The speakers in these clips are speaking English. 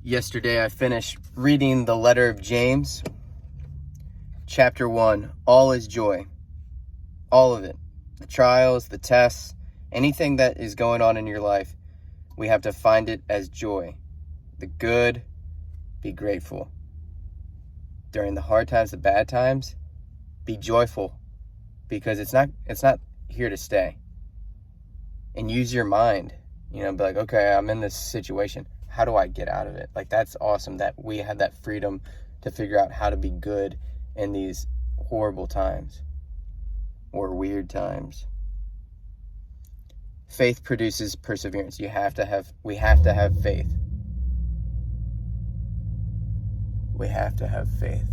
Yesterday I finished reading the letter of James, chapter 1. All is joy. All of it. The trials, the tests, anything that is going on in your life, we have to find it as joy. The good, be grateful. During the hard times, the bad times, be joyful, because it's not here to stay. And use your mind, be like, okay, I'm in this situation. How do I get out of it? Like, that's awesome that we have that freedom to figure out how to be good in these horrible times or weird times. Faith produces perseverance. We have to have faith. We have to have faith.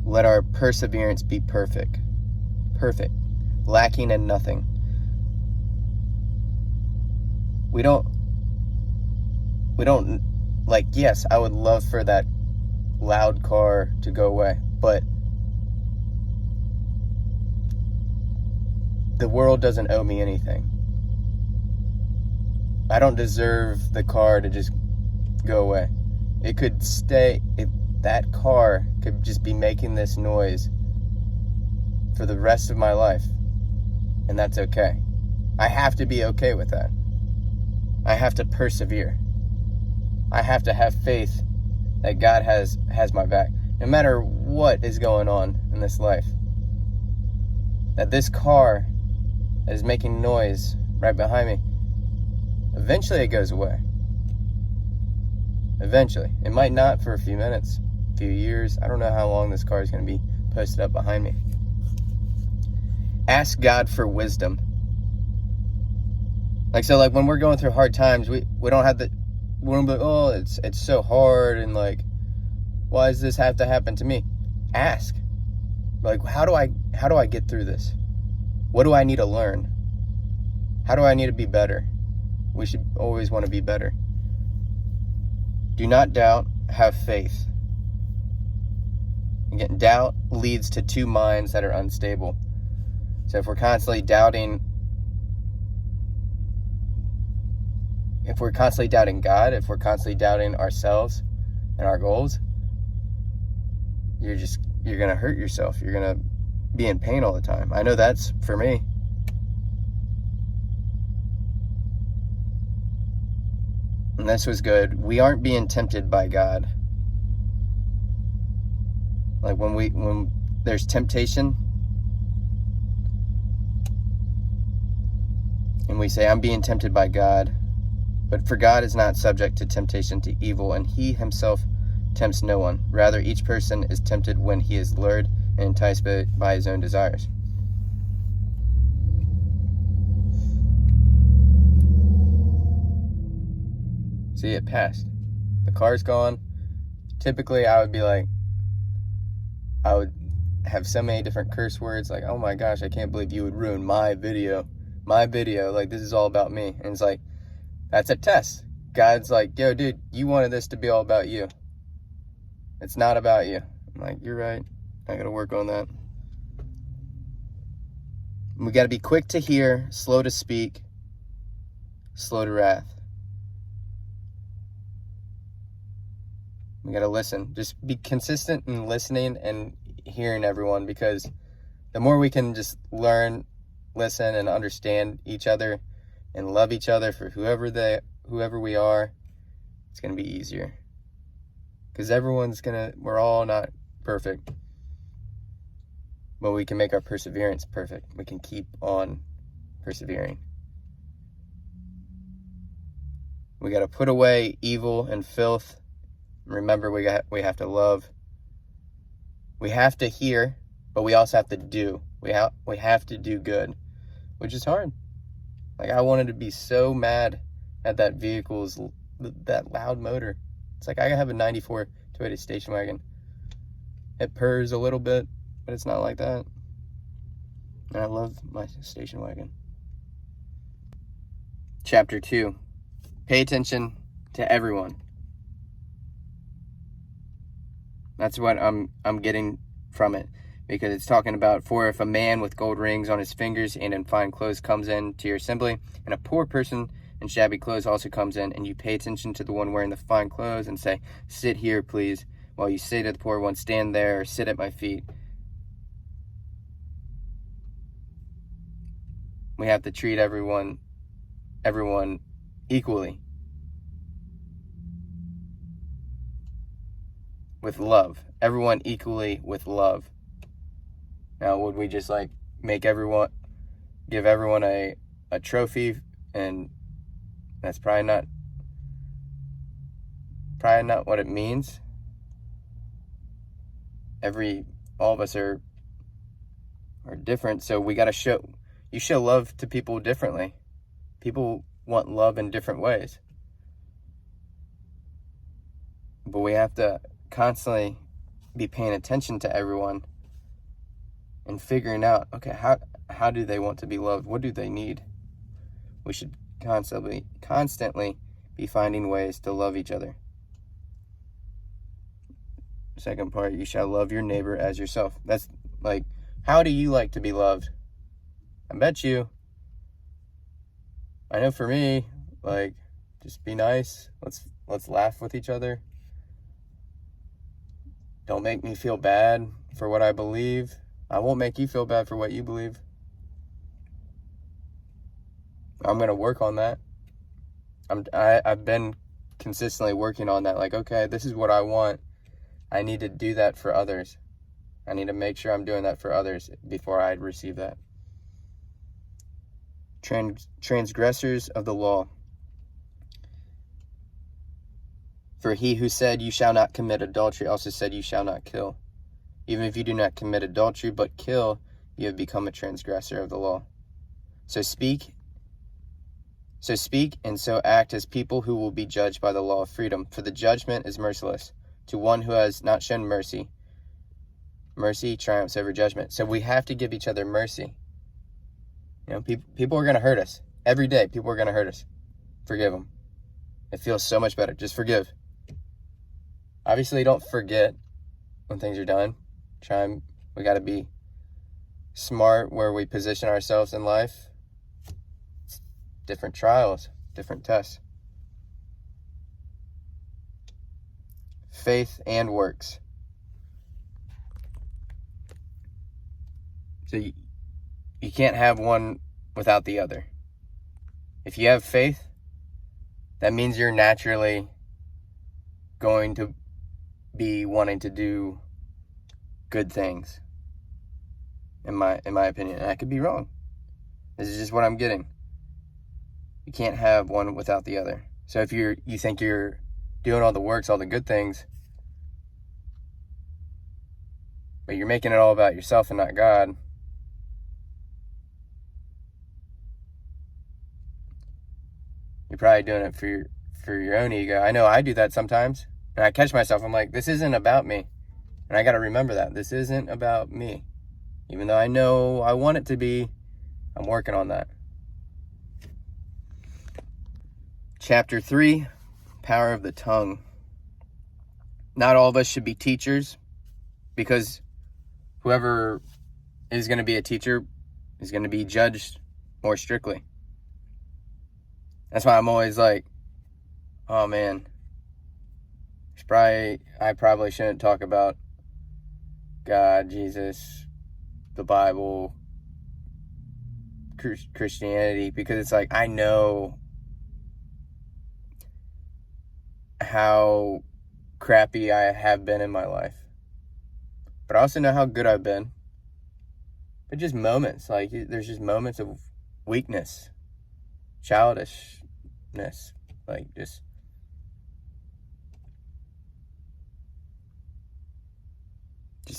Let our perseverance be perfect, lacking in nothing. We don't like, yes, I would love for that loud car to go away, but the world doesn't owe me anything. I don't deserve the car to just go away. It could stay. That car could just be making this noise for the rest of my life, and that's okay. I have to be okay with that. I have to persevere. I have to have faith that God has my back, no matter what is going on in this life. That this car that is making noise right behind me, eventually it goes away. Eventually. It might not for a few minutes, a few years. I don't know how long this car is going to be posted up behind me. Ask God for wisdom. Like when we're going through hard times, we don't have we don't be like, oh, it's so hard, and like, why does this have to happen to me? Ask. Like, how do I get through this? What do I need to learn? How do I need to be better? We should always want to be better. Do not doubt, have faith. Again, doubt leads to two minds that are unstable. So if we're constantly doubting God, if we're constantly doubting ourselves and our goals, you're going to hurt yourself. You're going to be in pain all the time. I know that's for me. And this was good. We aren't being tempted by God. Like when there's temptation, and we say, I'm being tempted by God. But for God is not subject to temptation to evil, and he himself tempts no one. Rather, each person is tempted when he is lured and enticed by his own desires. See, it passed. The car's gone. Typically, I would have so many different curse words, like, oh my gosh, I can't believe you would ruin my video. Like, this is all about me. And it's like, that's a test. God's like, yo, dude, you wanted this to be all about you. It's not about you. I'm like, you're right. I got to work on that. We got to be quick to hear, slow to speak, slow to wrath. We got to listen. Just be consistent in listening and hearing everyone, because the more we can just learn, listen, and understand each other and love each other for whoever we are, it's going to be easier. Because we're all not perfect. But we can make our perseverance perfect. We can keep on persevering. We got to put away evil and filth. Remember, we have to love. We have to hear, but we also have to do. We have to do good, which is hard. Like, I wanted to be so mad at that that loud motor. It's like, I have a 94 Toyota station wagon. It purrs a little bit, but it's not like that. And I love my station wagon. Chapter 2. Pay attention to everyone. That's what I'm getting from it. because it's talking about, for if a man with gold rings on his fingers and in fine clothes comes in to your assembly, and a poor person in shabby clothes also comes in, and you pay attention to the one wearing the fine clothes and say, sit here, please, while you say to the poor one, stand there or sit at my feet. We have to treat everyone equally, with love. Everyone equally with love. Now, would we just like give everyone a trophy? And that's probably not what it means. All of us are different, so we got to show love to people differently. People want love in different ways, but we have to constantly be paying attention to everyone and figuring out, okay, how do they want to be loved? What do they need? We should constantly be finding ways to love each other. Second part, you shall love your neighbor as yourself. That's like, how do you like to be loved? I bet you. I know for me, like, just be nice. Let's laugh with each other. Don't make me feel bad for what I believe. I won't make you feel bad for what you believe. I'm going to work on that. I've been consistently working on that. Like, okay, this is what I want. I need to do that for others. I need to make sure I'm doing that for others before I receive that. Transgressors of the law. For he who said, you shall not commit adultery, also said, you shall not kill. Even if you do not commit adultery, but kill, you have become a transgressor of the law. So speak and so act as people who will be judged by the law of freedom, for the judgment is merciless to one who has not shown mercy. Mercy triumphs over judgment. So we have to give each other mercy. You know, people are going to hurt us. Every day, people are going to hurt us. Forgive them. It feels so much better. Just forgive. Obviously, don't forget when things are done. We got to be smart where we position ourselves in life. It's different trials, different tests. Faith and works. So you can't have one without the other. If you have faith, that means you're naturally going to be wanting to do good things, in my opinion. And I could be wrong. This is just what I'm getting. You can't have one without the other. So if you think you're doing all the works, all the good things, but you're making it all about yourself and not God, you're probably doing it for your own ego. I know I do that sometimes, and I catch myself. I'm like, this isn't about me. And I got to remember that. This isn't about me. Even though I know I want it to be, I'm working on that. Chapter 3, Power of the Tongue. Not all of us should be teachers, because whoever is going to be a teacher is going to be judged more strictly. That's why I'm always like, oh man, I probably shouldn't talk about God, Jesus, the Bible, Christianity, because it's like, I know how crappy I have been in my life, but I also know how good I've been. But just moments, like, there's just moments of weakness, childishness, like just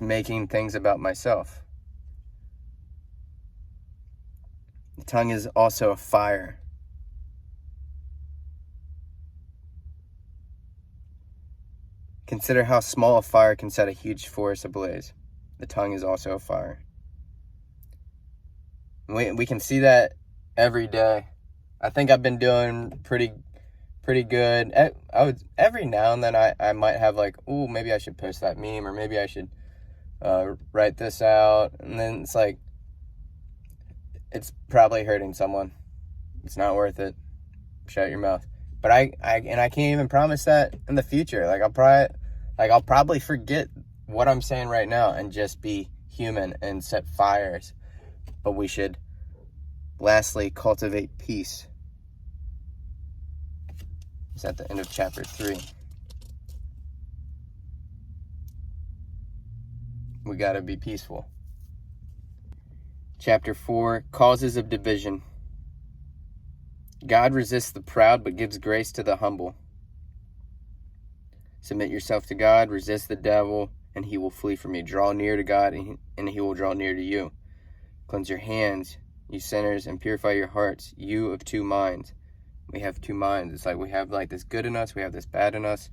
making things about myself. The tongue is also a fire. Consider how small a fire can set a huge forest ablaze. The tongue is also a fire. We can see that every day. I think I've been doing pretty good. Every now and then I might have like, maybe I should post that meme, or maybe I should write this out, and then it's like, it's probably hurting someone. It's not worth it. Shut your mouth. But I can't even promise that in the future. I'll probably forget what I'm saying right now and just be human and set fires. But we should lastly cultivate peace. It's at the end of chapter 3. We got to be peaceful. Chapter 4, causes of division. God resists the proud, but gives grace to the humble. Submit yourself to God, resist the devil, and he will flee from you. Draw near to God, and he will draw near to you. Cleanse your hands, you sinners, and purify your hearts, you of two minds. We have two minds. It's like we have like this good in us, we have this bad in us.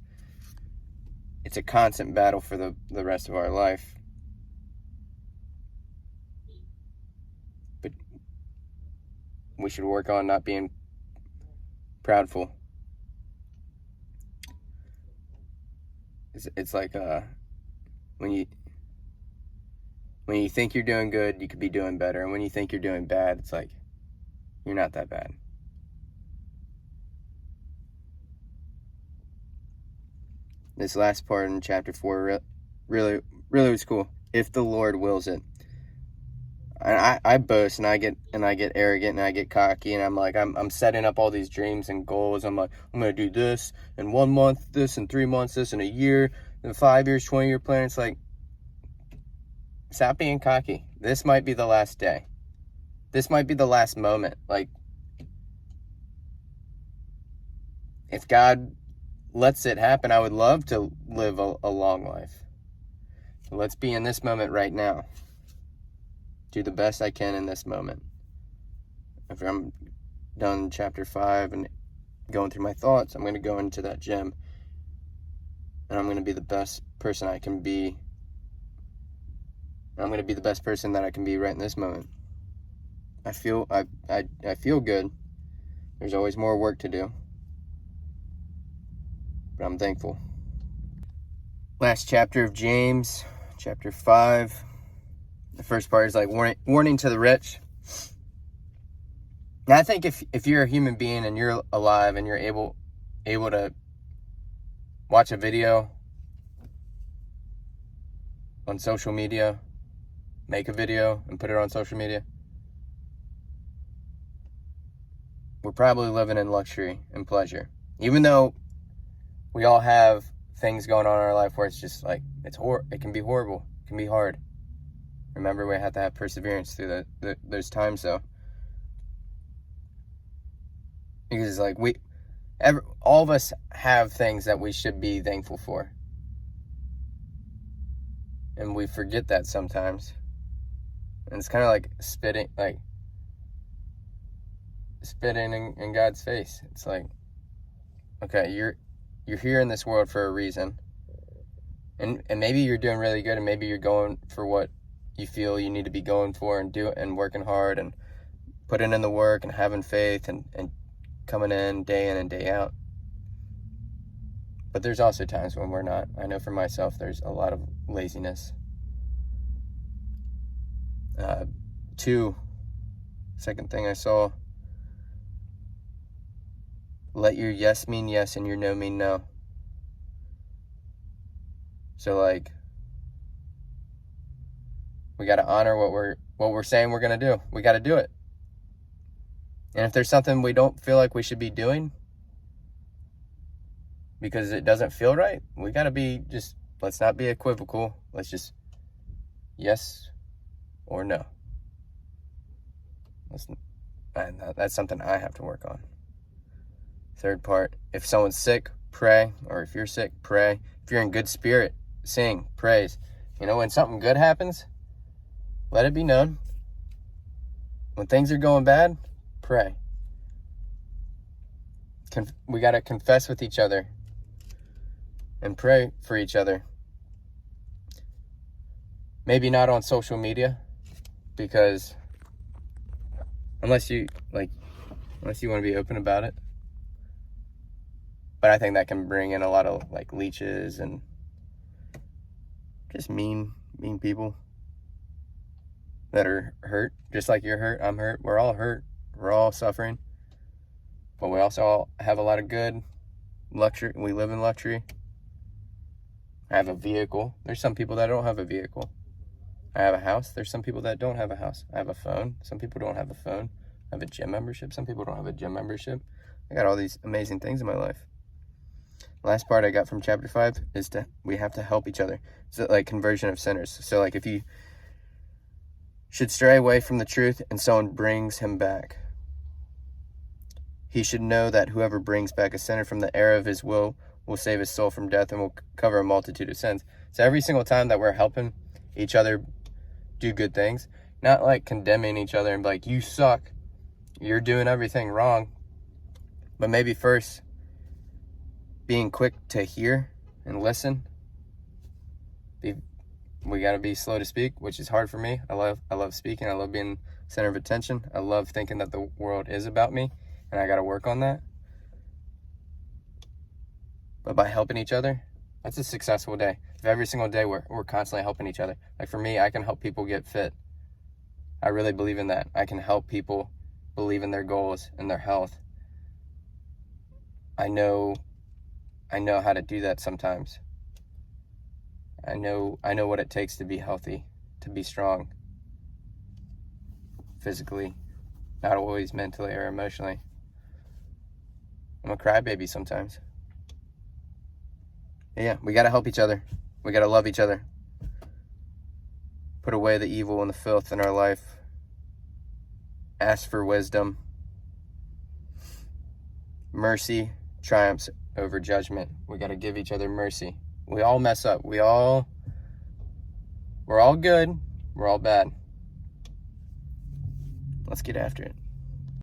It's a constant battle for the rest of our life. But we should work on not being proudful. It's like when you think you're doing good, you could be doing better, and when you think you're doing bad, it's like you're not that bad. This last part in chapter 4 really was cool. If the Lord wills it. And I boast and I get arrogant and I get cocky, and I'm like, I'm setting up all these dreams and goals. I'm like, I'm gonna do this in 1 month, this in 3 months, this in a year, in 5 years, 20-year plan. It's like, stop being cocky. This might be the last day. This might be the last moment. Like, if God lets it happen, I would love to live a long life. So let's be in this moment right now. Do the best I can in this moment. After I'm done chapter 5 and going through my thoughts, I'm going to go into that gym, and I'm going to be the best person I can be. I'm going to be the best person that I can be right in this moment. I feel good. There's always more work to do, but I'm thankful. Last chapter of James, chapter 5. The first part is like warning to the rich. And I think if you're a human being and you're alive and you're able to watch a video on social media, make a video and put it on social media, we're probably living in luxury and pleasure. Even though we all have things going on in our life where it's just like, it can be horrible, it can be hard. Remember, we have to have perseverance through those times, though. Because, like, all of us have things that we should be thankful for. And we forget that sometimes. And it's kind of like spitting in God's face. It's like, okay, you're here in this world for a reason. And maybe you're doing really good, and maybe you're going for what you feel you need to be going for, and working hard and putting in the work and having faith and coming in and day out. But there's also times when we're not. I know for myself, there's a lot of laziness. 2, second thing I saw, let your yes mean yes and your no mean no. So, like, we got to honor what we're saying we're going to do. We got to do it. And if there's something we don't feel like we should be doing because it doesn't feel right, we got to let's not be equivocal. Let's just yes or no. And that's something I have to work on. Third part, if someone's sick, pray. Or if you're sick, pray. If you're in good spirit, sing, praise. When something good happens, let it be known. When things are going bad, pray. We got to confess with each other and pray for each other. Maybe not on social media, because unless you want to be open about it. But I think that can bring in a lot of leeches and just mean mean people that are hurt, just like you're hurt, I'm hurt. We're all hurt. We're all suffering. But we also all have a lot of good luxury. We live in luxury. I have a vehicle. There's some people that don't have a vehicle. I have a house. There's some people that don't have a house. I have a phone. Some people don't have a phone. I have a gym membership. Some people don't have a gym membership. I got all these amazing things in my life. Last part I got from chapter 5 is we have to help each other. It's like conversion of sinners. So like if you should stray away from the truth and someone brings him back, he should know that whoever brings back a sinner from the error of his will save his soul from death and will cover a multitude of sins. So every single time that we're helping each other do good things, not like condemning each other and be like, you suck, you're doing everything wrong, but maybe first being quick to hear and listen. We got to be slow to speak, which is hard for me. I love speaking. I love being center of attention. I love thinking that the world is about me, and I got to work on that. But by helping each other, that's a successful day. If every single day we're constantly helping each other. Like for me, I can help people get fit. I really believe in that. I can help people believe in their goals and their health. I know how to do that sometimes. I know what it takes to be healthy, to be strong, physically, not always mentally or emotionally. I'm a crybaby sometimes. Yeah, we got to help each other. We got to love each other. Put away the evil and the filth in our life. Ask for wisdom. Mercy triumphs over judgment. We got to give each other mercy. We all mess up. We're all good. We're all bad. Let's get after it.